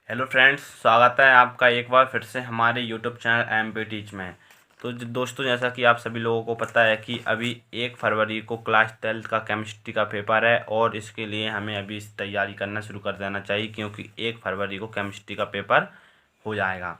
Hello friends, स्वागत है आपका एक बार फिर से हमारे यूट्यूब चैनल एमपी टीच में। तो दोस्तों, जैसा कि आप सभी लोगों को पता है कि अभी 1 फरवरी को क्लास 12th का केमिस्ट्री का पेपर है और इसके लिए हमें अभी तैयारी करना शुरू कर देना चाहिए, क्योंकि 1 फरवरी को केमिस्ट्री का पेपर हो जाएगा।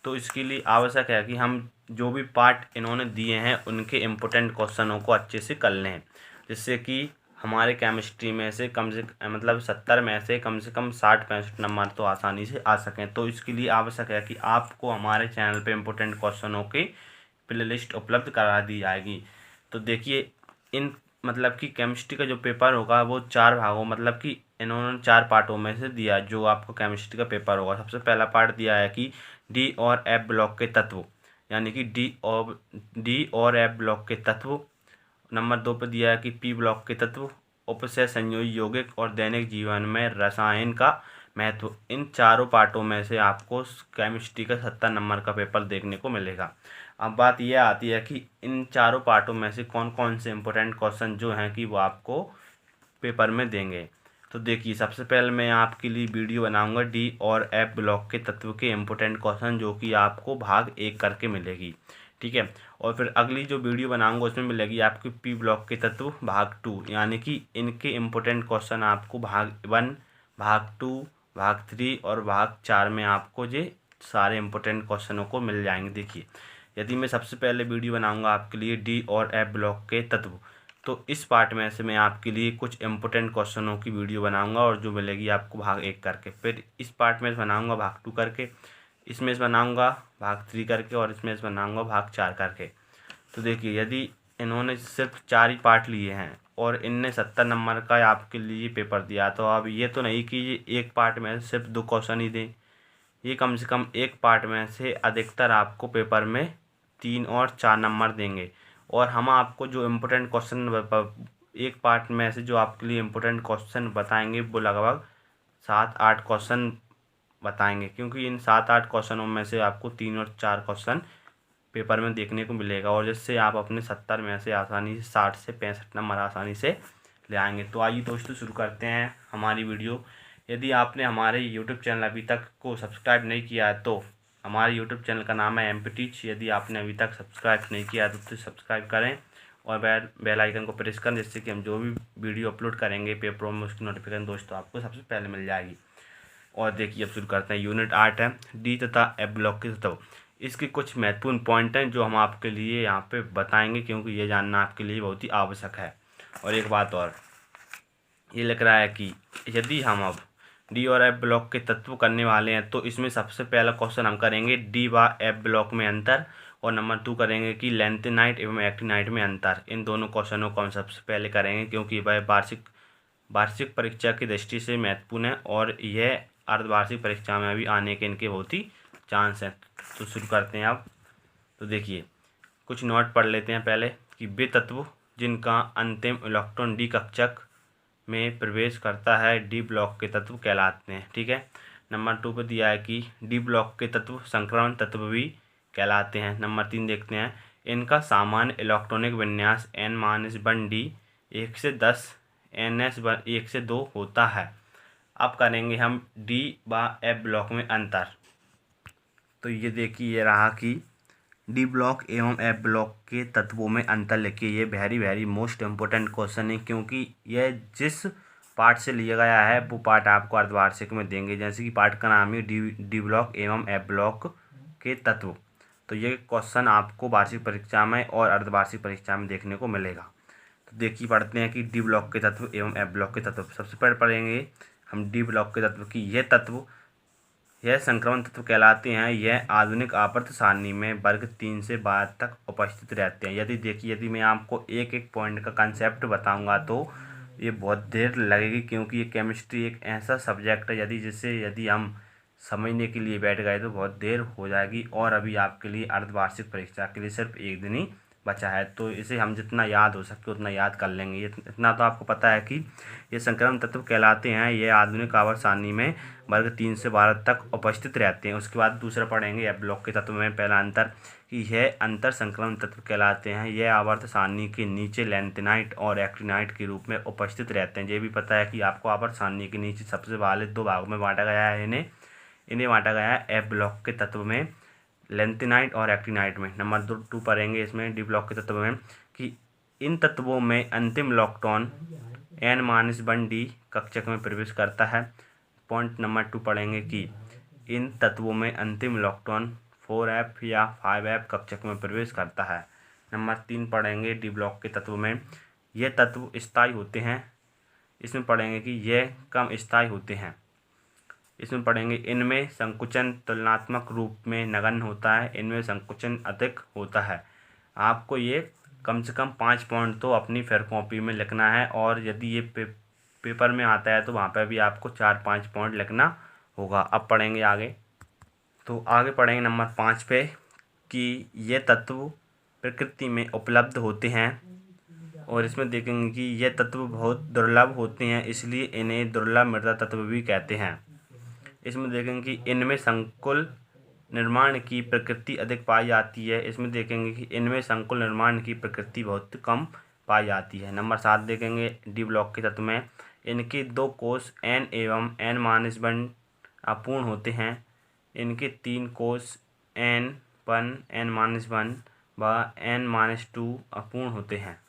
तो इसके लिए आवश्यक है कि हम जो भी पार्ट इन्होंने दिए हैं उनके इम्पोर्टेंट क्वेश्चनों को अच्छे से कर लें, जिससे कि हमारे केमिस्ट्री में से कम से मतलब 70 में से कम 60-65 नंबर तो आसानी से आ सकें। तो इसके लिए आवश्यक है कि आपको हमारे चैनल पे इम्पोर्टेंट क्वेश्चनों की प्ले लिस्ट उपलब्ध करा दी जाएगी। तो देखिए, इन मतलब कि केमिस्ट्री का जो पेपर होगा वो 4 भागों मतलब कि इन्होंने 4 पार्टों में से दिया है जो आपको केमिस्ट्री का पेपर होगा। सबसे पहला पार्ट दिया है कि डी और एफ ब्लॉक के तत्व, यानी कि डी और एफ ब्लॉक के तत्व। नंबर 2 पर दिया है कि पी ब्लॉक के तत्व, उपसय संयोजी यौगिक और दैनिक जीवन में रसायन का महत्व। इन चारों पार्टों में से आपको केमिस्ट्री का 70 नंबर का पेपर देखने को मिलेगा। अब बात यह आती है कि इन चारों पार्टों में से कौन कौन से इम्पोर्टेंट क्वेश्चन जो हैं कि वो आपको पेपर में देंगे। तो देखिए, सबसे पहले मैं आपके लिए वीडियो बनाऊंगा डी और एफ ब्लॉक के तत्व के इम्पोर्टेंट क्वेश्चन, जो कि आपको भाग 1 करके मिलेगी। ठीक है। और फिर अगली जो वीडियो बनाऊंगा उसमें मिलेगी आपकी पी ब्लॉक के तत्व भाग 2, यानी कि इनके इम्पोर्टेंट क्वेश्चन आपको भाग 1, भाग 2, भाग 3 और भाग 4 में आपको ये सारे इम्पोर्टेंट क्वेश्चनों को मिल जाएंगे। देखिए, यदि मैं सबसे पहले वीडियो बनाऊंगा आपके लिए डी और एफ ब्लॉक के तत्व, तो इस पार्ट में से मैं आपके लिए कुछ इम्पोर्टेंट क्वेश्चनों की वीडियो बनाऊंगा और जो मिलेगी आपको भाग 1 करके। फिर इस पार्ट में बनाऊंगा भाग 2 करके, इसमें बनाऊंगा भाग 3 करके और इसमें बनाऊंगा भाग 4 करके। तो देखिए, यदि इन्होंने सिर्फ 4 ही पार्ट लिए हैं और इनने 70 नंबर का आपके लिए पेपर दिया, तो अब ये तो नहीं कि ये एक पार्ट में सिर्फ 2 क्वेश्चन ही दें। ये कम से कम एक पार्ट में से अधिकतर आपको पेपर में 3 और 4 नंबर देंगे। और हम आपको जो इम्पोर्टेंट क्वेश्चन एक पार्ट में से जो आपके लिए इम्पोर्टेंट क्वेश्चन बताएंगे वो लगभग 7-8 क्वेश्चन बताएंगे, क्योंकि इन 7-8 क्वेश्चनों में से आपको 3 और 4 क्वेश्चन पेपर में देखने को मिलेगा, और जिससे आप अपने 70 में से आसानी से 60 से 65 नंबर आसानी से ले आएंगे। तो आइए दोस्तों, शुरू करते हैं हमारी वीडियो। यदि आपने हमारे यूट्यूब चैनल अभी तक को सब्सक्राइब नहीं किया है तो हमारे यूट्यूब चैनल का नाम है एमपी टीच। यदि आपने अभी तक सब्सक्राइब नहीं किया है तो सब्सक्राइब करें और बेल आइकन को प्रेस करें, जिससे कि हम जो भी वीडियो अपलोड करेंगे पेपरों में उसकी नोटिफिकेशन दोस्तों आपको सबसे पहले मिल जाएगी। और देखिए, अब शुरू करते हैं। यूनिट 8 है डी तथा एफ ब्लॉक के तत्व। इसके कुछ महत्वपूर्ण पॉइंट हैं जो हम आपके लिए यहाँ पे बताएंगे, क्योंकि ये जानना आपके लिए बहुत ही आवश्यक है। और एक बात और, ये लिख रहा है कि यदि हम अब डी और एफ ब्लॉक के तत्व करने वाले हैं तो इसमें सबसे पहला क्वेश्चन हम करेंगे डी व एफ ब्लॉक में अंतर, और नंबर 2 करेंगे कि लैंथेनाइट एवं एक्टिनाइट में अंतर। इन दोनों क्वेश्चनों को हम सबसे पहले करेंगे, क्योंकि वह वार्षिक परीक्षा की दृष्टि से महत्वपूर्ण है और यह अर्धवार्षिक परीक्षा में भी आने के इनके बहुत ही चांस हैं। तो शुरू करते हैं आप। तो देखिए, कुछ नोट पढ़ लेते हैं पहले कि वे तत्व जिनका अंतिम इलेक्ट्रॉन डी कक्षक में प्रवेश करता है डी ब्लॉक के तत्व कहलाते हैं। ठीक है। नंबर 2 पे दिया है कि डी ब्लॉक के तत्व संक्रमण तत्व भी कहलाते हैं। नंबर 3 देखते हैं, इनका सामान्य इलेक्ट्रॉनिक विन्यास n-1 डी 1 से 10 ns 1 से 2 होता है। अब करेंगे हम डी व एफ ब्लॉक में अंतर। तो ये देखिए, ये रहा कि डी ब्लॉक एवं एफ ब्लॉक के तत्वों में अंतर लिखिए। ये वेरी मोस्ट इम्पोर्टेंट क्वेश्चन है, क्योंकि यह जिस पार्ट से लिया गया है वो पार्ट आपको अर्धवार्षिक में देंगे। जैसे कि पार्ट का नाम है डी ब्लॉक एवं एफ ब्लॉक के तत्व। तो ये क्वेश्चन आपको वार्षिक परीक्षा में और अर्धवार्षिक परीक्षा में देखने को मिलेगा। तो देखिए, पढ़ते हैं कि डी ब्लॉक के तत्व एवं एफ ब्लॉक के तत्व। सबसे पहले पढ़ेंगे हम डी ब्लॉक के तत्व की। यह संक्रमण तत्व कहलाते हैं। यह आधुनिक आवर्त सारणी में वर्ग 3 से 12 तक उपस्थित रहते हैं। यदि मैं आपको एक एक पॉइंट का कंसेप्ट बताऊंगा तो ये बहुत देर लगेगी, क्योंकि ये केमिस्ट्री एक ऐसा सब्जेक्ट है यदि हम समझने के लिए बैठ गए तो बहुत देर हो जाएगी। और अभी आपके लिए अर्धवार्षिक परीक्षा के लिए सिर्फ एक दिन ही बचा है, तो इसे हम जितना याद हो सके उतना याद कर लेंगे। ये इतना तो आपको पता है कि ये संक्रमण तत्व कहलाते हैं। ये आधुनिक आवर्त सारणी में वर्ग 3 से 12 तक उपस्थित रहते हैं। उसके बाद दूसरा पढ़ेंगे एफ ब्लॉक के तत्व में पहला अंतर कि यह अंतर संक्रमण तत्व कहलाते हैं। यह आवर्त सारणी के नीचे लैंथेनाइट और एक्टिनाइट के रूप में उपस्थित रहते हैं। ये भी पता है कि आपको आवर्त सारणी के नीचे सबसे पहले 2 भागों में बांटा गया है इन्हें, इन्हें बांटा गया है एफ ब्लॉक के तत्व में, लैंथेनाइट और एक्टिनाइट में। नंबर 2 पढ़ेंगे इसमें डी ब्लॉक के तत्व में कि इन तत्वों में अंतिम इलेक्ट्रॉन N-1D कक्षक में प्रवेश करता है। पॉइंट नंबर 2 पढ़ेंगे कि इन तत्वों में अंतिम इलेक्ट्रॉन 4f या 5f कक्षक में प्रवेश करता है। नंबर 3 पढ़ेंगे डी ब्लॉक के तत्व में, ये तत्व स्थायी होते हैं। इसमें पढ़ेंगे कि यह कम स्थायी होते हैं। इसमें पढ़ेंगे इनमें संकुचन तुलनात्मक रूप में नगण्य होता है, इनमें संकुचन अधिक होता है। आपको ये कम से कम 5 पॉइंट तो अपनी फेयर कॉपी में लिखना है, और यदि ये पेपर में आता है तो वहाँ पर भी आपको 4-5 पॉइंट लिखना होगा। अब पढ़ेंगे आगे, तो आगे पढ़ेंगे नंबर 5 पे कि ये तत्व प्रकृति में उपलब्ध होते हैं, और इसमें देखेंगे कि ये तत्व बहुत दुर्लभ होते हैं, इसलिए इन्हें दुर्लभ मृदा तत्व भी कहते हैं। इसमें देखेंगे कि इनमें संकुल निर्माण की प्रकृति अधिक पाई जाती है। इसमें देखेंगे कि इनमें संकुल निर्माण की प्रकृति बहुत कम पाई जाती है। नंबर 7 देखेंगे डी ब्लॉक के तत्व में, इनके 2 कोष N एवं N-1 अपूर्ण होते हैं, इनके 3 कोष N1, N-1 व N-2 अपूर्ण होते हैं।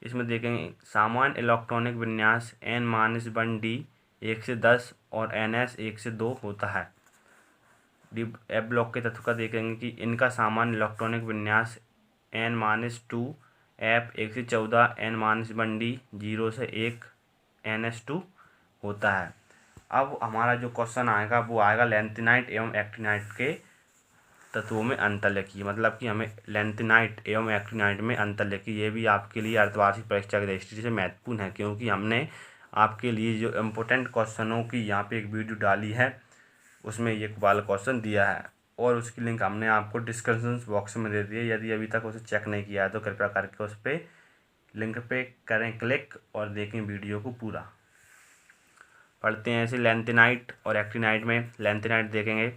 इसमें देखेंगे सामान्य इलेक्ट्रॉनिक विन्यास N-1D 1 से 10 और NS 1 से 2 होता है। डी एफ ब्लॉक के तत्व का देखेंगे कि इनका सामान्य इलेक्ट्रॉनिक विन्यास N-2 F 1 से 14, N-1D 0 से 1, NS2 होता है। अब हमारा जो क्वेश्चन आएगा वो आएगा लैंथेनाइट एवं एक्टिनाइट के तत्वों में अंतर लिखिए, मतलब कि हमें लैंथेनाइट एवं एक्टिनाइट में अंतर लिखिए। ये भी आपके लिए अर्धवार्षिक परीक्षा की दृष्टि से महत्वपूर्ण है, क्योंकि हमने आपके लिए जो इम्पोर्टेंट क्वेश्चनों की यहाँ पे एक वीडियो डाली है, उसमें ये वाला क्वेश्चन दिया है, और उसकी लिंक हमने आपको डिस्क्रिप्शन बॉक्स में दे दी है। यदि अभी तक उसे चेक नहीं किया है तो कृपया करके उस पर लिंक पे करें क्लिक और देखें वीडियो को पूरा। पढ़ते हैं ऐसे लैंथेनाइट और एक्टिनाइट में। लैंथेनाइट देखेंगे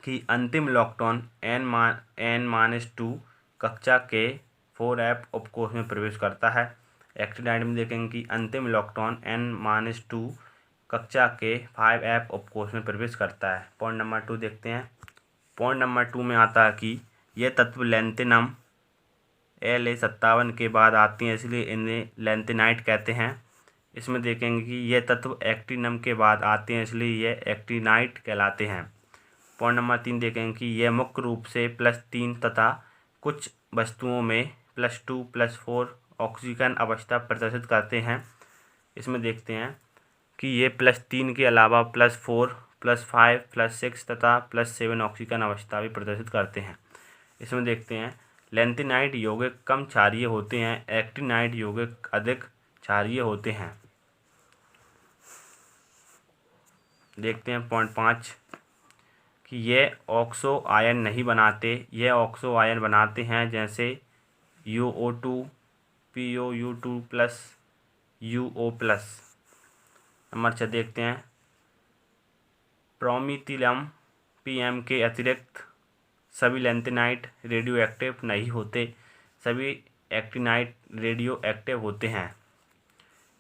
कि अंतिम इलेक्ट्रॉन N-2 कक्षा के 4f उपकोष में प्रवेश करता है। एक्टिनाइट में देखेंगे कि अंतिम इलेक्ट्रॉन N-2 कक्षा के 5f उपकोष में प्रवेश करता है। पॉइंट नंबर 2 देखते हैं। पॉइंट नंबर 2 में आता है कि ये तत्व लैंथेनम La57 के बाद आती हैं, इसलिए इन्हें लैंथेनाइट कहते हैं। इसमें देखेंगे कि ये तत्व एक्टिनम के बाद आते हैं, इसलिए ये एक्टिनाइट कहलाते हैं। पॉइंट नंबर 3 देखेंगे कि यह मुख्य रूप से +3 तथा कुछ वस्तुओं में +2+4 ऑक्सीजन अवस्था प्रदर्शित करते हैं। इसमें देखते हैं कि ये +3 के अलावा +4, +5, +6 तथा +7 ऑक्सीजन अवस्था भी प्रदर्शित करते हैं। इसमें देखते हैं लैंथेनाइट यौगिक कम क्षारीय होते हैं, एक्टिनाइट यौगिक अधिक क्षारीय होते हैं। देखते हैं पॉइंट 5 कि ये ऑक्सो आयन नहीं बनाते, ये ऑक्सो आयन बनाते हैं, जैसे UO2, POU2+, UO+। नंबर 6 देखते हैं प्रोमीथिलम PM के अतिरिक्त सभी लैंथेनाइट रेडियो एक्टिव नहीं होते, सभी एक्टिनाइट रेडियो एक्टिव होते हैं।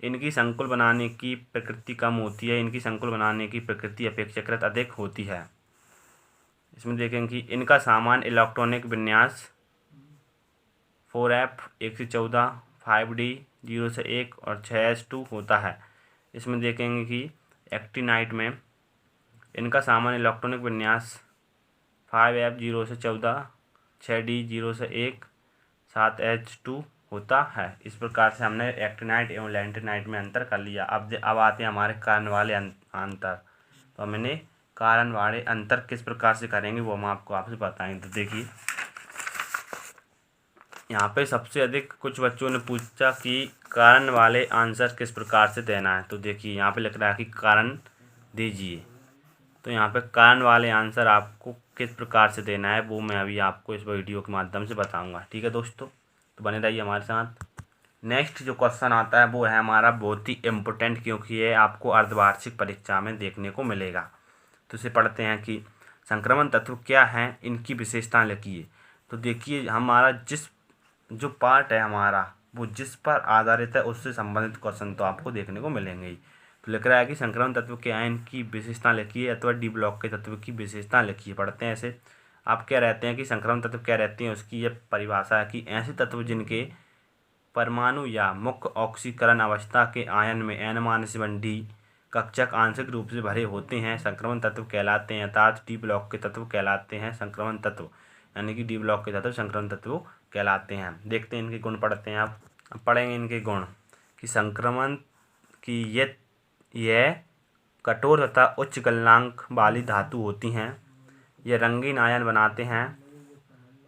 इनकी संकुल बनाने की प्रकृति कम होती है, इनकी संकुल बनाने की प्रकृति अपेक्षाकृत अधिक होती है। इसमें देखेंगे कि इनका सामान्य इलेक्ट्रॉनिक विन्यास 4f 1 से 14, 5d 0 से 1 और 6s2 होता है। इसमें देखेंगे कि एक्टिनाइट में इनका सामान्य इलेक्ट्रॉनिक विन्यास 5f 0 से 14, 6d 0 से 1, 7h2 होता है। इस प्रकार से हमने एक्टिनाइट एवं लैंथेनाइट में अंतर कर लिया। अब आते हैं हमारे कारण वाले अंतर। तो हमने कारण वाले अंतर किस प्रकार से करेंगे वो हम आपसे बताएंगे। तो देखिए यहाँ पे सबसे अधिक कुछ बच्चों ने पूछा कि कारण वाले आंसर किस प्रकार से देना है। तो देखिए यहाँ पे लिख रहा है कि कारण दीजिए, तो यहाँ पे कारण वाले आंसर आपको किस प्रकार से देना है वो मैं अभी आपको इस वीडियो के माध्यम से बताऊँगा। ठीक है दोस्तों, तो बने रहिए हमारे साथ। नेक्स्ट जो क्वेश्चन आता है वो है हमारा बहुत ही इम्पोर्टेंट, क्योंकि ये आपको अर्धवार्षिक परीक्षा में देखने को मिलेगा। तो इसे पढ़ते हैं कि संक्रमण तत्व क्या हैं, इनकी विशेषताएं लिखिए। तो देखिए हमारा जो पार्ट है हमारा वो जिस पर आधारित है उससे संबंधित क्वेश्चन तो आपको देखने को मिलेंगे ही। तो लिख रहा है कि संक्रमण तत्व के आयन की विशेषता लिखिए अथवा डी ब्लॉक के तत्व की विशेषता लिखिए। पढ़ते हैं ऐसे। आप क्या रहते हैं कि संक्रमण तत्व क्या रहती हैं, उसकी यह परिभाषा है कि ऐसे तत्व जिनके परमाणु या मुख्य ऑक्सीकरण अवस्था के आयन में N-1 कक्षक आंशिक रूप से भरे होते हैं संक्रमण तत्व कहलाते हैं, अर्थात डी ब्लॉक के तत्व कहलाते हैं संक्रमण तत्व, यानी कि डी ब्लॉक के तत्व संक्रमण तत्व कहलाते हैं। देखते हैं इनके गुण, पढ़ते हैं आप। पढ़ेंगे इनके गुण कि संक्रमण की यह कठोर तथा उच्च गलनांक वाली धातु होती हैं, यह रंगीन आयन बनाते हैं,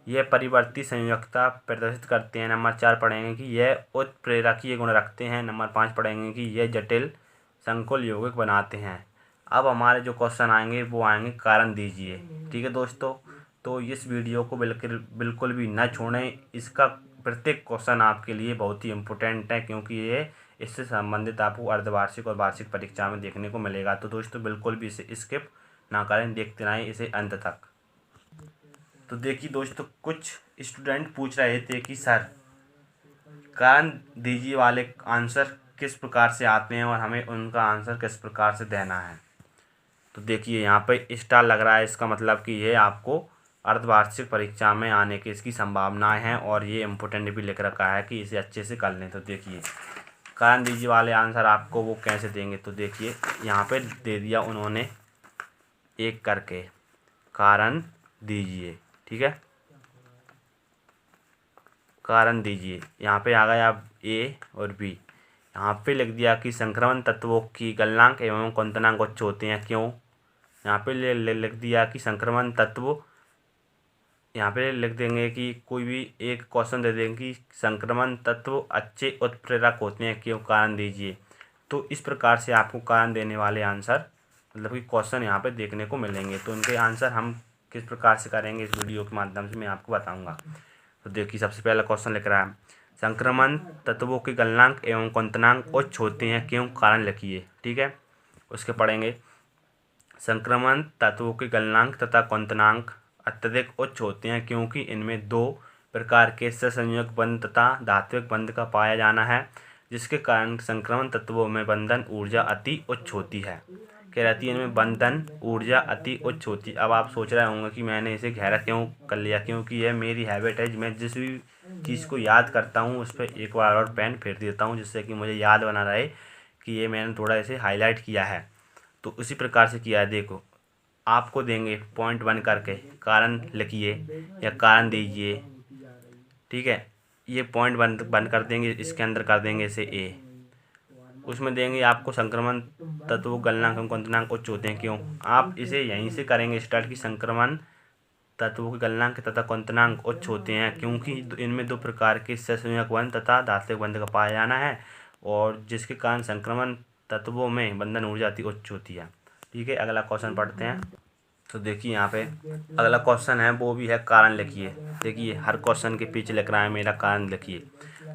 यह परिवर्ती संयोजकता प्रदर्शित करते हैं। नंबर 4 पढ़ेंगे कि यह उत्प्रेरकीय गुण रखते हैं। नंबर 5 पढ़ेंगे कि यह जटिल संकुल यौगिक बनाते हैं। अब हमारे जो क्वेश्चन आएंगे वो आएंगे कारण दीजिए। ठीक है दोस्तों, तो इस वीडियो को बिल्कुल भी न छोड़ें। इसका प्रत्येक क्वेश्चन आपके लिए बहुत ही इम्पोर्टेंट है, क्योंकि ये इससे संबंधित आपको अर्धवार्षिक और वार्षिक परीक्षा में देखने को मिलेगा। तो दोस्तों बिल्कुल भी इसे स्किप ना करें, देखते रहें इसे अंत तक। तो देखिए दोस्तों, कुछ स्टूडेंट पूछ रहे थे कि सर कारण दीजिए वाले आंसर किस प्रकार से आते हैं और हमें उनका आंसर किस प्रकार से देना है। तो देखिए यहाँ पे स्टार लग रहा है, इसका मतलब कि ये आपको अर्धवार्षिक परीक्षा में आने की इसकी संभावनाएं हैं, और ये इम्पोर्टेंट भी लिख रखा है कि इसे अच्छे से कर लें। तो देखिए कारण दीजिए वाले आंसर आपको वो कैसे देंगे। तो देखिए यहाँ पे दे दिया उन्होंने एक करके, कारण दीजिए। ठीक है, कारण दीजिए, यहाँ पे आ गया ए और बी। यहाँ पे लिख दिया कि संक्रमण तत्वों की गलनांक एवं क्वथनांक उच्च होते हैं, क्यों। यहाँ पे लिख दिया कि संक्रमण तत्व, यहाँ पे लिख देंगे कि कोई भी एक क्वेश्चन दे देंगे कि संक्रमण तत्व अच्छे उत्प्रेरक होते हैं, क्यों, कारण दीजिए। तो इस प्रकार से आपको कारण देने वाले आंसर मतलब कि क्वेश्चन यहाँ पे देखने को मिलेंगे। तो इनके आंसर हम किस प्रकार से करेंगे इस वीडियो के माध्यम से मैं आपको बताऊँगा। तो देखिए सबसे पहला क्वेश्चन लिख रहा है संक्रमण तत्वों के गलनांक एवं क्वथनांक उच्च होते हैं, क्यों, कारण लिखिए। ठीक है, उसके पढ़ेंगे संक्रमण तत्वों के गलनांक तथा क्वथनांक अत्यधिक उच्च होते हैं, क्योंकि इनमें दो प्रकार के सहसंयोजक बंध तथा धात्विक बंध का पाया जाना है, जिसके कारण संक्रमण तत्वों में बंधन ऊर्जा अति उच्च होती है। क्या रहती है इनमें, बंधन ऊर्जा अति उच्च होती है। अब आप सोच रहे होंगे कि मैंने इसे गहरा क्यों कर लिया, क्योंकि यह मेरी हैबिट है, मैं जिस भी चीज़ को याद करता हूँ उस पर एक बार और पेन फेर देता हूँ, जिससे कि मुझे याद बना रहे कि ये मैंने थोड़ा इसे हाईलाइट किया है। तो उसी प्रकार से किया है। देखो आपको देंगे पॉइंट 1 करके, कारण लिखिए या कारण दीजिए। ठीक है, ये पॉइंट बंद कर देंगे, इसके अंदर कर देंगे इसे ए। उसमें देंगे आपको संक्रमण तत्व गलनांक एवं क्वथनांक उच्च होते हैं, क्यों। आप इसे यहीं से करेंगे स्टार्ट की संक्रमण तत्वों के गलनांक तथा क्वथनांक उच्च होते हैं, क्योंकि इनमें दो प्रकार के सहसंयोजक बंध तथा धात्विक बंध का पाया जाना है, और जिसके कारण संक्रमण तत्वों में बंधन ऊर्जा अति उच्च होती है। ठीक है, अगला क्वेश्चन पढ़ते हैं। तो देखिए यहाँ पे अगला क्वेश्चन है, वो भी है कारण लिखिए। देखिए हर क्वेश्चन के पीछे लिख रहा है मेरा कारण लिखिए।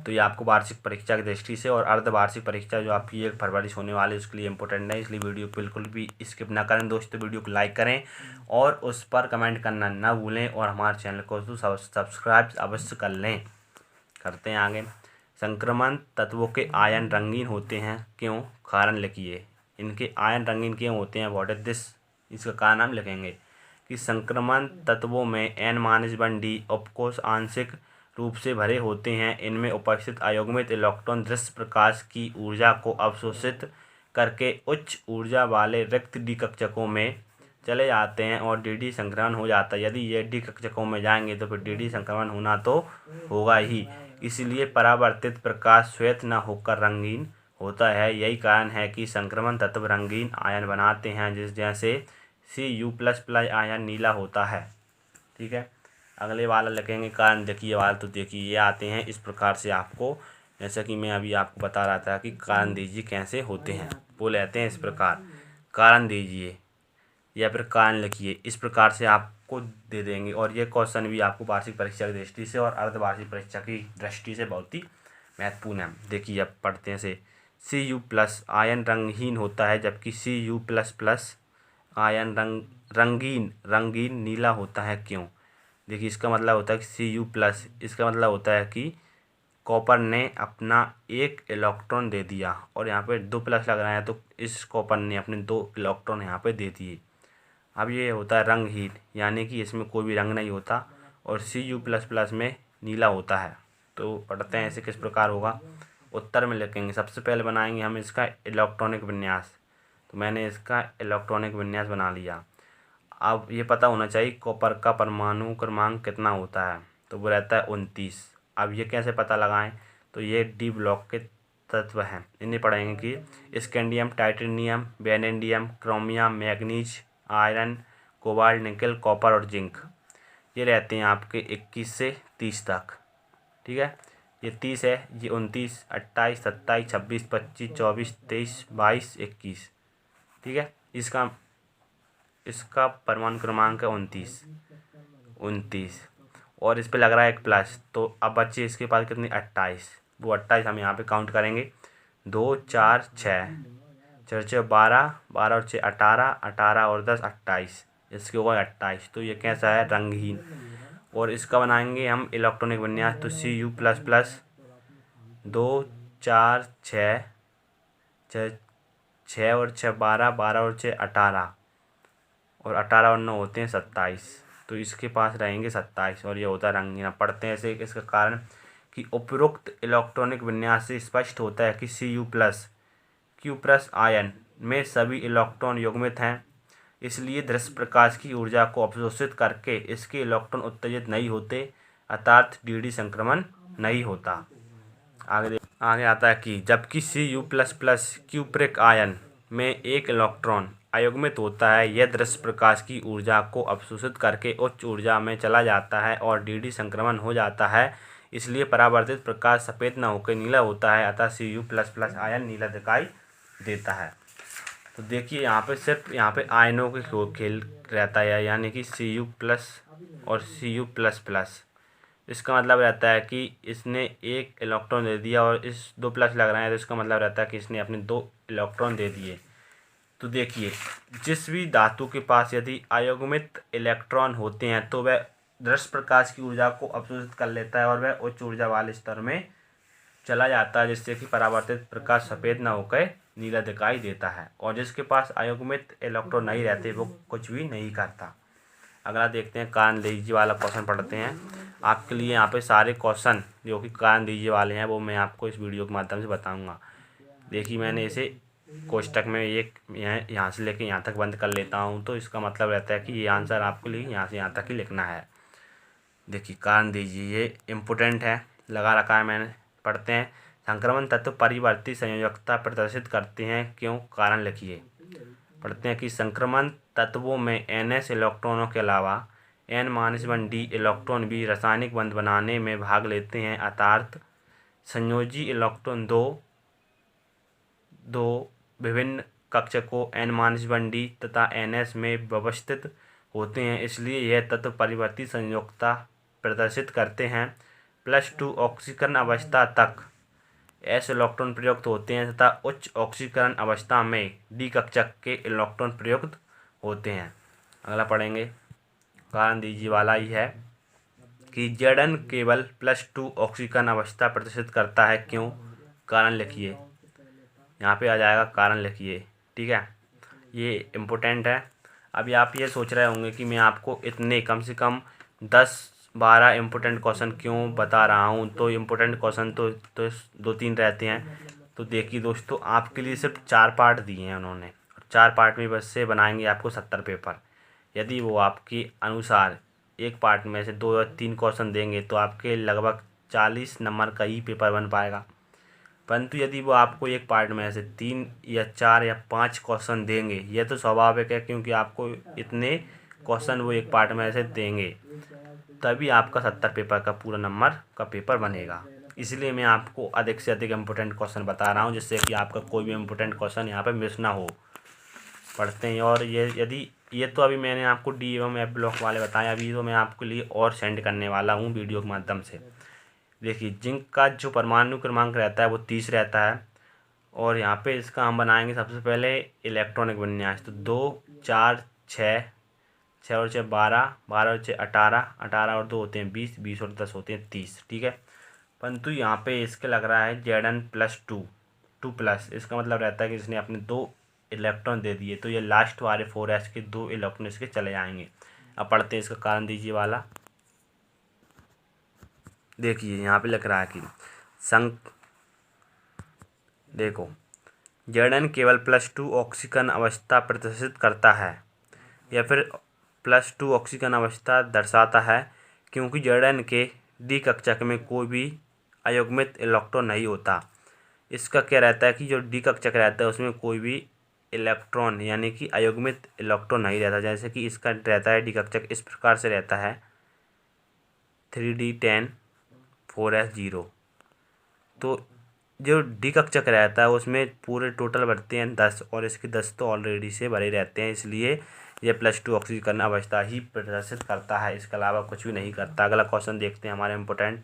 तो ये आपको वार्षिक परीक्षा की दृष्टि से और अर्धवार्षिक परीक्षा जो आपकी 1 फरवरी से होने वाली है उसके लिए इंपॉर्टेंट है, इसलिए वीडियो बिल्कुल भी स्किप ना करें दोस्तों। वीडियो को लाइक करें और उस पर कमेंट करना ना भूलें, और हमारे चैनल को सब्सक्राइब अवश्य कर लें। करते हैं आगे। संक्रमण तत्वों के आयन रंगीन होते हैं, क्यों, कारण लिखिए। इनके आयन रंगीन क्यों होते हैं, व्हाट इज दिस, इसका कारण हम लिखेंगे कि संक्रमण तत्वों में N-1 उपकोष आंशिक रूप से भरे होते हैं। इनमें उपस्थित अयुग्मित इलेक्ट्रॉन दृश्य प्रकाश की ऊर्जा को अवशोषित करके उच्च ऊर्जा वाले रिक्त डी कक्षकों में चले जाते हैं और डी संक्रमण हो जाता है। यदि ये डी कक्षकों में जाएंगे तो फिर डी संक्रमण होना तो होगा ही, इसलिए परावर्तित प्रकाश श्वेत न होकर रंगीन होता है। यही कारण है कि संक्रमण तत्व रंगीन आयन बनाते हैं, जैसे Cu++ आयन नीला होता है। ठीक है, अगले वाला लिखेंगे कारण देखिए वाला। तो देखिए ये आते हैं इस प्रकार से आपको, जैसा कि मैं अभी आपको बता रहा था कि कारण दीजिए कैसे होते हैं। वो लेते हैं इस प्रकार, कारण दीजिए या फिर कारण लिखिए, इस प्रकार से आपको दे देंगे। और ये क्वेश्चन भी आपको वार्षिक परीक्षा की दृष्टि से और अर्धवार्षिक परीक्षा की दृष्टि से बहुत ही महत्वपूर्ण है। देखिए अब पढ़ते हैं से Cu+ आयन रंगहीन होता है, जबकि Cu++ आयन रंगीन नीला होता है, क्यों। देखिए इसका मतलब होता है कि Cu+, इसका मतलब होता है कि कॉपर ने अपना एक इलेक्ट्रॉन दे दिया और यहाँ पे 2 प्लस लग रहा है, तो इस कॉपर ने अपने 2 इलेक्ट्रॉन यहाँ पे दे दिए। अब ये होता है रंगहीन, यानी कि इसमें कोई भी रंग नहीं होता और Cu++ में नीला होता है। तो पढ़ते हैं इसे किस प्रकार होगा, उत्तर में लिखेंगे। सबसे पहले बनाएंगे हम इसका इलेक्ट्रॉनिक विन्यास। तो मैंने इसका इलेक्ट्रॉनिक विन्यास बना लिया। अब ये पता होना चाहिए कॉपर का परमाणु क्रमांक कितना होता है, तो वो रहता है 29। अब ये कैसे पता लगाएं, तो ये डी ब्लॉक के तत्व हैं, इन्हें पढ़ेंगे कि scandium, titanium, vanadium, chromium, manganese, iron, cobalt, निकल, कॉपर और जिंक। ये रहते हैं आपके 21 से 30 तक। ठीक है, ये 30 है, ये 29, 28, 27, 26, 25, 24, 23, 22, 21। ठीक है, इसका परमाणु क्रमांक है 29 और इस पे लग रहा है एक प्लस। तो अब बच्चे इसके पास कितनी 28, वो 28 हम यहाँ पे काउंट करेंगे। 2, 4, 6, 4, 6, 12, 12 और 6 18, 18 और 10 28, इसके होगा 28। तो ये कैसा है, रंगहीन। और इसका बनाएंगे हम इलेक्ट्रॉनिक विन्यास। तो Cu++, 2, 4, 6, 6 और 6 12, 12 और 6 18 और 18 और 9 होते हैं 27। तो इसके पास रहेंगे 27 और ये होता है रंगीन। पढ़ते हैं ऐसे। इसका कारण कि उपरोक्त इलेक्ट्रॉनिक विन्यास से स्पष्ट होता है कि Cu+Q+ आयन में सभी इलेक्ट्रॉन युग्मित हैं, इसलिए दृश्य प्रकाश की ऊर्जा को अवशोषित करके इसके इलेक्ट्रॉन उत्तेजित नहीं होते, अर्थात डी संक्रमण नहीं होता। आगे आता है कि जबकि Cu++ क्यूप्रिक आयन में एक इलेक्ट्रॉन अयुग्मित होता है, यह दृश्य प्रकाश की ऊर्जा को अवशोषित करके उच्च ऊर्जा में चला जाता है और डी संक्रमण हो जाता है, इसलिए परावर्तित प्रकाश सफ़ेद न होकर नीला होता है, अतः Cu++ आयन नीला दिखाई देता है। तो देखिए यहाँ पे सिर्फ यहाँ पे आयनों के खेल रहता है, यानी कि Cu+ और Cu++। इसका मतलब रहता है कि इसने एक इलेक्ट्रॉन दे दिया और इस 2 प्लस लग रहे हैं, तो इसका मतलब रहता है कि इसने अपने 2 इलेक्ट्रॉन दे दिए। तो देखिए, जिस भी धातु के पास यदि अयुग्मित इलेक्ट्रॉन होते हैं तो वह दृश्य प्रकाश की ऊर्जा को अवशोषित कर लेता है और वह उच्च ऊर्जा वाले स्तर में चला जाता है, जिससे कि परावर्तित प्रकाश सफ़ेद न होकर नीला दिखाई देता है। और जिसके पास अयुग्मित इलेक्ट्रॉन नहीं रहते वो कुछ भी नहीं करता। अगला देखते हैं, कारण दीजिए वाला क्वेश्चन पढ़ते हैं। आपके लिए यहाँ पे सारे क्वेश्चन जो कि कारण दीजिए वाले हैं वो मैं आपको इस वीडियो के माध्यम से बताऊंगा। देखिए, मैंने इसे कोष्टक में एक यहाँ से लेके यहाँ तक बंद कर लेता हूँ, तो इसका मतलब रहता है कि ये आंसर आपके लिए यहाँ से यहाँ तक ही लिखना है। देखिए, कारण दीजिए ये इम्पोर्टेंट है, लगा रखा है मैंने। पढ़ते हैं, संक्रमण तत्व परिवर्ती संयोजकता प्रदर्शित करते हैं, क्यों? कारण लिखिए। पढ़ते हैं कि संक्रमण तत्वों में NS इलेक्ट्रॉनों के अलावा N-1D इलेक्ट्रॉन भी रासायनिक बंध बनाने में भाग लेते हैं, अर्थात संयोजी इलेक्ट्रॉन दो विभिन्न कक्षकों N-1D तथा NS में व्यवस्थित होते हैं, इसलिए यह तत्व परिवर्ती संयोजकता प्रदर्शित करते हैं। +2 ऑक्सीकरण अवस्था तक S इलेक्ट्रॉन प्रयुक्त होते हैं तथा उच्च ऑक्सीकरण अवस्था में D कक्षक के इलेक्ट्रॉन प्रयुक्त होते हैं। अगला पढ़ेंगे, कारण दीजिए वाला ही है कि Zn केवल +2 ऑक्सीकरण अवस्था प्रदर्शित करता है, क्यों? कारण लिखिए। यहाँ पे आ जाएगा, कारण लिखिए। ठीक है, ये इम्पोर्टेंट है। अभी आप ये सोच रहे होंगे कि मैं आपको इतने कम से कम 10-12 इम्पोर्टेंट क्वेश्चन क्यों बता रहा हूँ। तो इम्पोर्टेंट क्वेश्चन तो 2-3 रहते हैं। तो देखिए दोस्तों, आपके लिए सिर्फ 4 पार्ट दिए हैं उन्होंने, 4 पार्ट में बस से बनाएंगे आपको 70 पेपर। यदि वो आपके अनुसार एक पार्ट में से 2 या 3 क्वेश्चन देंगे तो आपके लगभग 40 नंबर का ही पेपर बन पाएगा। परंतु यदि वो आपको एक पार्ट में से 3 या 4 या 5 क्वेश्चन देंगे, यह तो स्वाभाविक है, क्योंकि आपको इतने क्वेश्चन वो एक पार्ट में से देंगे, तभी आपका 70 पेपर का पूरा नंबर का पेपर बनेगा। इसलिए मैं आपको अधिक से अधिक इम्पोर्टेंट क्वेश्चन बता रहा हूँ, जिससे कि आपका कोई भी इम्पोर्टेंट क्वेश्चन यहाँ पे मिस ना हो। पढ़ते हैं, और ये तो अभी मैंने आपको D एवं F ब्लॉक वाले बताए, अभी तो मैं आपके लिए और सेंड करने वाला हूँ वीडियो के माध्यम से। देखिए, जिंक का जो परमाणु क्रमांक रहता है वो 30 रहता है, और यहाँ पे इसका हम बनाएंगे सबसे पहले इलेक्ट्रॉनिक विन्यास। तो 2, 4, 6, 6 और 6 12, 12 और 6 18, 18 और 2 होते हैं 20, 20 और 10 होते हैं 30। ठीक है, परंतु यहाँ पे इसके लग रहा है Zn+2 इसका मतलब रहता है कि इसने अपने 2 इलेक्ट्रॉन दे दिए, तो ये लास्ट वाले 4s के 2 इलेक्ट्रॉन इसके चले जाएंगे। अब पढ़ते हैं इसका कारण दीजिए वाला। देखिए यहाँ पे लिख रहा है कि देखो Zn केवल +2 ऑक्सीकरण अवस्था प्रदर्शित करता है या फिर +2 ऑक्सीकरण अवस्था दर्शाता है, क्योंकि Zn के डी कक्षक में कोई भी अयुग्मित इलेक्ट्रॉन नहीं होता। इसका क्या रहता है कि जो डी कक्षक रहता है उसमें कोई भी इलेक्ट्रॉन यानी कि अयुग्मित इलेक्ट्रॉन नहीं रहता। जैसे कि इसका रहता है डी कक्षक इस प्रकार से रहता है 3d10 4s0। तो जो डी कक्षक रहता है उसमें पूरे टोटल भरते हैं 10 और इसके 10 तो ऑलरेडी से भरे रहते हैं, इसलिए ये +2 ऑक्सीकरण अवस्था ही प्रदर्शित करता है, इसके अलावा कुछ भी नहीं करता। अगला क्वेश्चन देखते हैं हमारे इम्पोर्टेंट।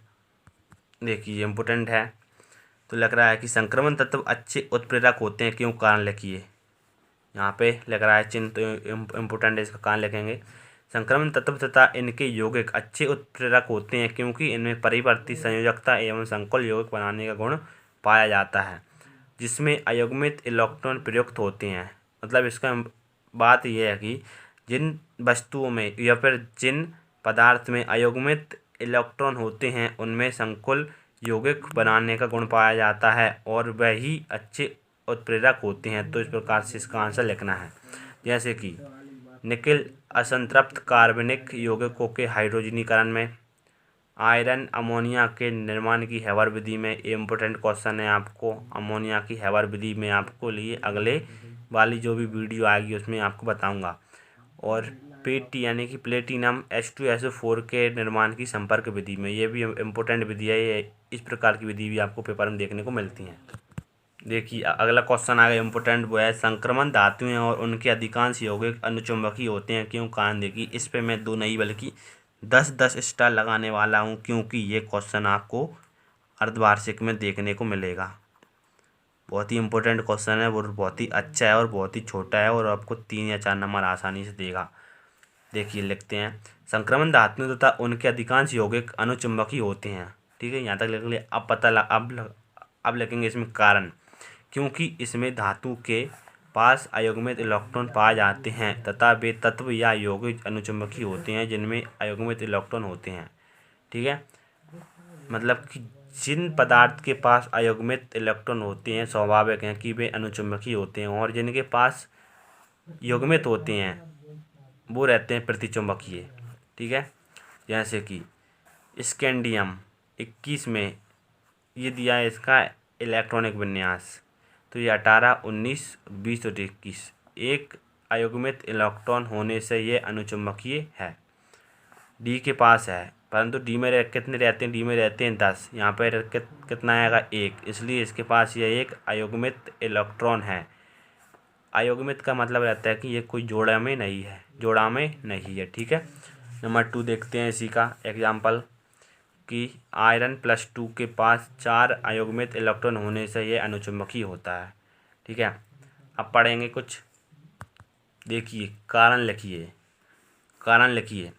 देखिए इम्पोर्टेंट है, तो लग रहा है कि संक्रमण तत्व अच्छे उत्प्रेरक होते हैं, क्यों? कारण लिखिए। यहाँ पे लग रहा है चिन्ह, तो इम्पोर्टेंट है, इसका कारण लिखेंगे। संक्रमण तत्व तथा इनके यौगिक अच्छे उत्प्रेरक होते हैं क्योंकि इनमें परिवर्ती संयोजकता एवं संकुल यौगिक बनाने का गुण पाया जाता है, जिसमें अयुग्मित इलेक्ट्रॉन प्रयुक्त होते हैं। मतलब इसका बात यह है कि जिन वस्तुओं में या फिर जिन पदार्थ में अयुग्मित इलेक्ट्रॉन होते हैं उनमें संकुल यौगिक बनाने का गुण पाया जाता है और वही अच्छे उत्प्रेरक होते हैं। तो इस प्रकार से इसका आंसर लिखना है। जैसे कि निकिल असंतृप्त कार्बनिक यौगिकों के हाइड्रोजनीकरण में, आयरन अमोनिया के निर्माण की हैबर विधि में। इम्पोर्टेंट क्वेश्चन है आपको अमोनिया की हैबर विधि में, आपको लिए अगले वाली जो भी वीडियो आएगी उसमें आपको बताऊंगा। और पेटी यानी कि प्लेटिनम H2SO4 के निर्माण की संपर्क विधि में, ये भी इम्पोर्टेंट विधि है। ये इस प्रकार की विधि भी आपको पेपर में देखने को मिलती हैं। देखिए अगला क्वेश्चन आएगा इम्पोर्टेंट, वो है संक्रमण धातुएं और उनके अधिकांश यौगिक अनुचुंबकीय होते हैं, क्यों? कारण देखिए इस पे मैं 2 नहीं बल्कि 10-10 स्टार लगाने वाला हूँ, क्योंकि ये क्वेश्चन आपको अर्धवार्षिक में देखने को मिलेगा। बहुत ही इम्पोर्टेंट क्वेश्चन है, वो बहुत ही अच्छा है और बहुत ही छोटा है और आपको 3 या 4 नंबर आसानी से देगा। देखिए लिखते हैं, संक्रमण धातुएं तथा उनके अधिकांश यौगिक अनुचुंबकीय होते हैं। ठीक है, यहाँ तक लिख लिया। अब लिखेंगे इसमें कारण, क्योंकि इसमें धातु के पास अयुग्मित इलेक्ट्रॉन पाए जाते हैं तथा वे तत्व या यौगिक अनुचुंबकीय होते हैं जिनमें अयुग्मित इलेक्ट्रॉन होते हैं। ठीक है, मतलब कि जिन पदार्थ के पास अयुग्मित इलेक्ट्रॉन होते हैं स्वाभाविक है कि वे अनुचुंबकीय होते हैं, और जिनके पास युग्मित होते हैं वो रहते हैं प्रतिचुंबकीय। ठीक है, जैसे कि स्कैंडियम 21 में ये दिया है इसका इलेक्ट्रॉनिक विन्यास, तो ये 18, 19, 20 और 21 एक अयुग्मित इलेक्ट्रॉन होने से ये अनुचुंबकीय है। डी के पास है, परंतु डी में कितने रहते हैं? डी में रहते हैं 10। यहाँ पर कितना आएगा? 1, इसलिए इसके पास ये एक अयुग्मित इलेक्ट्रॉन है। अयुग्मित का मतलब रहता है कि ये कोई जोड़ा में नहीं है। ठीक है, नंबर 2 देखते हैं इसी का एग्जाम्पल कि आयरन +2 के पास 4 अयुग्मित इलेक्ट्रॉन होने से यह अनुचुंबकीय होता है। ठीक है, अब पढ़ेंगे कुछ। देखिए कारण लिखिए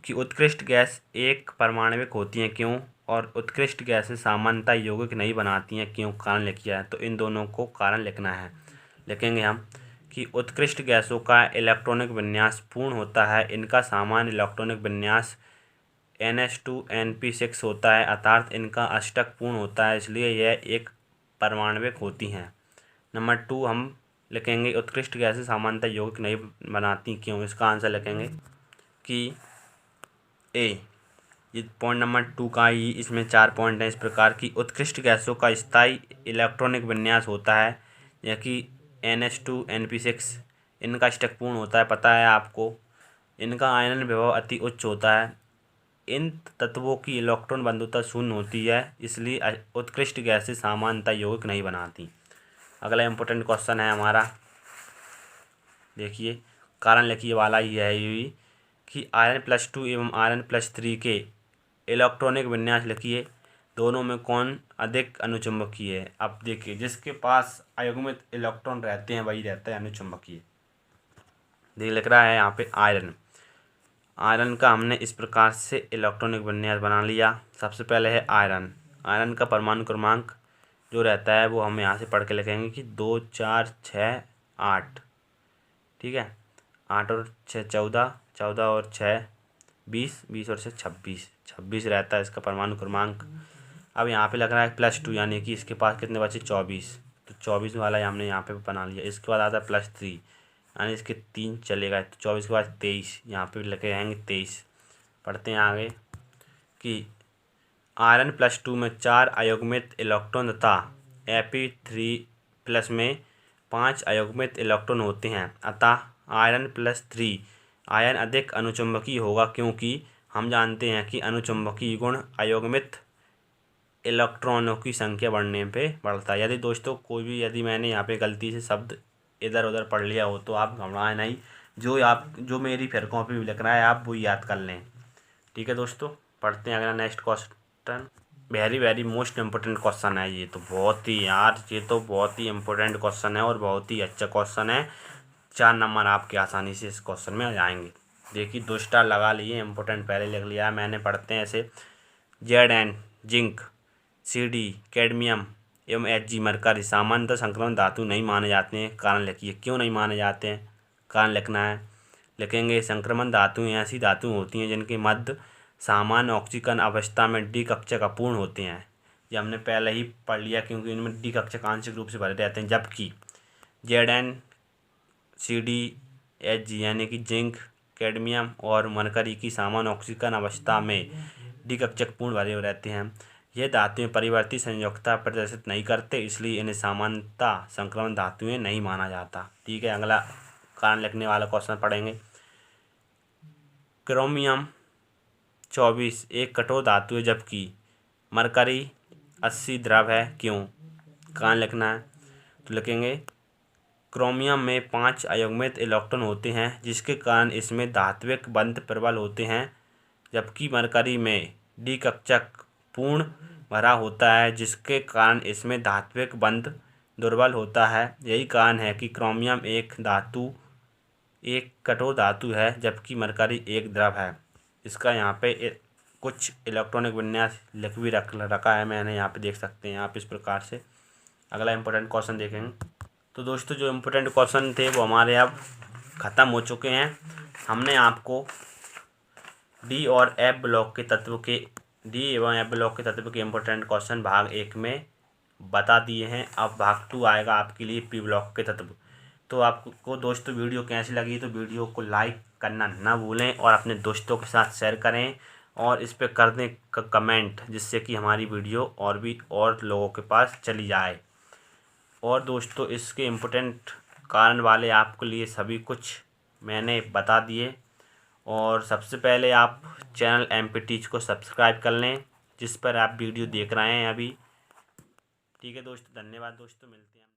कि उत्कृष्ट गैस एक परमाणविक होती हैं, क्यों? और उत्कृष्ट गैसें सामान्यतः यौगिक नहीं बनाती हैं, क्यों? कारण लिखिए है, तो इन दोनों को कारण लिखना है। लिखेंगे हम कि उत्कृष्ट गैसों का इलेक्ट्रॉनिक विन्यास पूर्ण होता है, इनका सामान्य इलेक्ट्रॉनिक विन्यास NH2Np6 होता है, अर्थात इनका अष्टक पूर्ण होता है, इसलिए यह एक परमाणविक होती हैं। नंबर 2 हम लिखेंगे उत्कृष्ट गैसें सामान्यतः यौगिक नहीं बनाती, क्यों? इसका आंसर लिखेंगे कि ये पॉइंट नंबर 2 का ही, इसमें 4 पॉइंट हैं इस प्रकार की। उत्कृष्ट गैसों का स्थायी इलेक्ट्रॉनिक विन्यास होता है, यह कि NH2Np6, इनका अष्टक पूर्ण होता है, पता है आपको। इनका आयनन विभव अति उच्च होता है, इन तत्वों की इलेक्ट्रॉन बंधुता शून्य होती है, इसलिए उत्कृष्ट गैसें सामान्यतः यौगिक नहीं बनाती। अगला इम्पोर्टेंट क्वेश्चन है हमारा, देखिए कारण लिखिए वाला ही है ये भी, कि आयरन +2 एवं आयरन +3 के इलेक्ट्रॉनिक विन्यास लिखिए, दोनों में कौन अधिक अनुचुंबकीय है? अब देखिए जिसके पास अयुग्मित इलेक्ट्रॉन रहते हैं वही रहता है अनुचुंबकीय। देख लिख रहा है यहाँ पे आयरन का हमने इस प्रकार से इलेक्ट्रॉनिक विन्यास बना लिया। सबसे पहले है आयरन, आयरन का परमाणु क्रमांक जो रहता है वो हम यहाँ से पढ़ के लिखेंगे कि 2 4 6 8। ठीक है, 8 और 6 14, 14 और 6 20, 20 और 6 26, 26 रहता है इसका परमाणु क्रमांक। अब यहाँ पे लग रहा है +2, यानी कि इसके पास कितने बचे 24, तो 24 वाला हमने यहाँ पे बना लिया। इसके बाद आता है +3, यानी इसके 3 चलेगा, तो 24 के बाद 23, यहाँ पे लगे रहेंगे 23। पढ़ते हैं आगे कि आयरन +2 में 4 अयुग्मित इलेक्ट्रॉन तथा Fe3+ में 5 अयुग्मित इलेक्ट्रॉन होते हैं, अतः आयरन +3 आयन अधिक अनुचुंबकीय होगा, क्योंकि हम जानते हैं कि अनुचुंबकीय गुण अयुग्मित इलेक्ट्रॉनों की संख्या बढ़ने पे बढ़ता है। यदि दोस्तों कोई भी यदि मैंने यहाँ पे गलती से शब्द इधर उधर पढ़ लिया हो तो आप घबराएं नहीं, जो मेरी फिर कॉपी में लिख रहा है आप वो याद कर लें। ठीक है दोस्तों, पढ़ते हैं अगला next question. Very very most important question है ये तो, बहुत ही यार ये तो बहुत ही इम्पोर्टेंट क्वेश्चन है और बहुत ही अच्छा क्वेश्चन है। 4 नंबर आपके आसानी से इस क्वेश्चन में आ जाएंगे। देखिए 2 स्टार लगा लिए, इम्पोर्टेंट पहले लिख लिया है मैंने। पढ़ते हैं ऐसे, Zn जिंक, Cd कैडमियम एवं Hg मरकरी सामान्यतः संक्रमण धातु नहीं माने जाते हैं। कारण लिखिए, क्यों नहीं माने जाते हैं, कारण लिखना है। लिखेंगे संक्रमण धातुएं ऐसी धातु होती हैं जिनके मध्य सामान्य ऑक्सीकरण अवस्था में डी कक्षक अपूर्ण होते हैं। ये हमने पहले ही पढ़ लिया, क्योंकि इनमें डी कक्षक आंशिक रूप से भरे रहते हैं। जबकि Zn Cd Hg यानी कि जिंक, कैडमियम और मरकरी की सामान्य ऑक्सीकरण अवस्था में डी कक्षक पूर्ण भरे रहते हैं। ये धातुएं परिवर्ती संयोजकता प्रदर्शित नहीं करते, इसलिए इन्हें सामान्यतः संक्रमण धातुएं नहीं माना जाता। ठीक है, अगला कारण लिखने वाला क्वेश्चन पढ़ेंगे। क्रोमियम 24 एक कठोर धातु है, जबकि मरकरी 80 द्रव है, क्यों? कारण लिखना है। तो लिखेंगे क्रोमियम में 5 अयुग्मित इलेक्ट्रॉन होते हैं, जिसके कारण इसमें धात्विक बंध प्रबल होते हैं, जबकि मरकरी में डी कक्षक पूर्ण भरा होता है, जिसके कारण इसमें धात्विक बंध दुर्बल होता है। यही कारण है कि क्रोमियम एक कठोर धातु है, जबकि मरकरी एक द्रव है। इसका यहाँ पे कुछ इलेक्ट्रॉनिक विन्यास लिख भी रखा है मैंने, यहाँ पे देख सकते हैं आप इस प्रकार से। अगला इम्पोर्टेंट क्वेश्चन देखेंगे। तो दोस्तों जो इम्पोर्टेंट क्वेश्चन थे वो हमारे अब ख़त्म हो चुके हैं। हमने आपको डी और एफ ब्लॉक के तत्व के इम्पोर्टेंट क्वेश्चन भाग 1 में बता दिए हैं। अब भाग 2 आएगा आपके लिए पी ब्लॉक के तत्व। तो आपको दोस्तों वीडियो कैसी लगी, तो वीडियो को लाइक करना ना भूलें और अपने दोस्तों के साथ शेयर करें और इस पर कर दें कमेंट, जिससे कि हमारी वीडियो और लोगों के पास चली जाए। और दोस्तों इसके इम्पोर्टेंट कारण वाले आपके लिए सभी कुछ मैंने बता दिए। और सबसे पहले आप चैनल MP टीच को सब्सक्राइब कर लें, जिस पर आप वीडियो देख रहे हैं अभी। ठीक है दोस्तों, धन्यवाद दोस्तों, मिलते हैं।